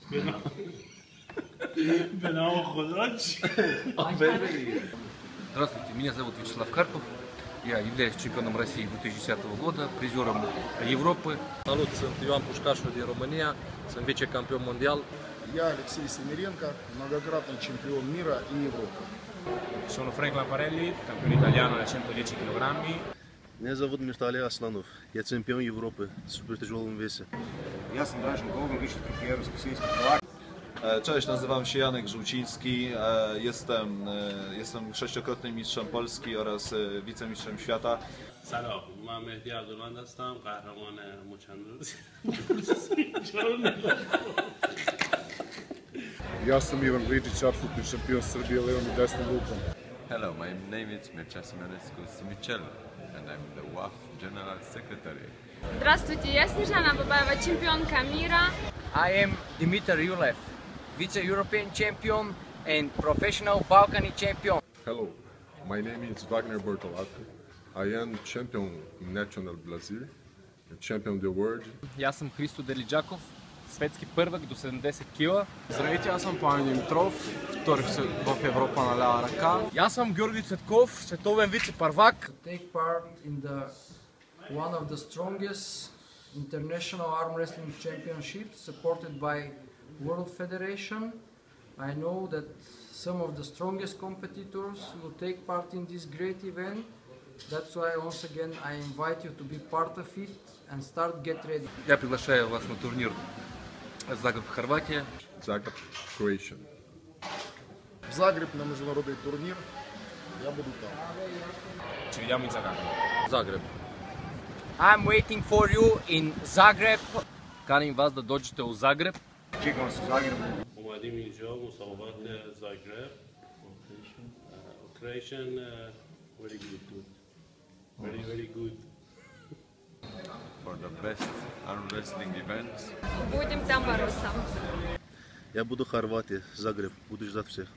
Здравствуйте, меня зовут Вячеслав Карпов. Я являюсь чемпионом России 2010 года, призером Европы. Salut, sunt Ioan Pușcașu din România, sunt vicecampion mondial. Я Алексей Семиренко, многократный чемпион мира и Европы. Sono Frank Lamparelli, campione italiano da 110 kg. Меня зовут Мирталия Асланов. Я чемпион Европы в супертяжелом весе. Ja sam Dražen Gogan, viši trofej Europski svjetski prvak. Cześć, nazywam się Janek Żółciński. Jestem sześciokrotnym mistrzem Polski oraz wicemistrzem świata. سلام، من مهدی عبدالله هستم، قهرمان مچندروز. Ja sam Ivan Gličić, apsolutni šampion Srbije levom i desnom rukom. Hello, my name is Mircea Simenescu Simichel and I'm the WAF General Secretary. Здравствуйте, я Снежана Бабаева, чемпионка мира. I am Dimitar Yulev, vice-European champion and professional Balkani champion. Hello, my name is Wagner Bortolato. I am champion national Brazil, champion of the world. Я съм Христо Делиджаков, светски първак до 70 кг. Здравейте, аз съм Пламен Димитров, втори в Европа на лява ръка. Аз съм Георги Цветков, световен вице-първак. Take part in one of the strongest international arm wrestling championships supported by World Federation. I know that some of the strongest competitors will take part in this great event. That's why once again I invite you to be part of it and start get ready. Я приглашаю вас на турнир Загреб, Хорватия. Zagreb, Croatia. В Загреб на международный турнир. Я буду там. Ci vediamo in Zagreb. Zagreb. I'm waiting for you in Zagreb. Каним вас да дойдете у Загреб. Čekam vas u Zagrebu. اومدیم اینجا مسابقات زاگرب. Croatian, very good. Very good. For the best arm wrestling events. Будем там бороться. Я буду в Хорватии, Загреб. Буду ждать всех.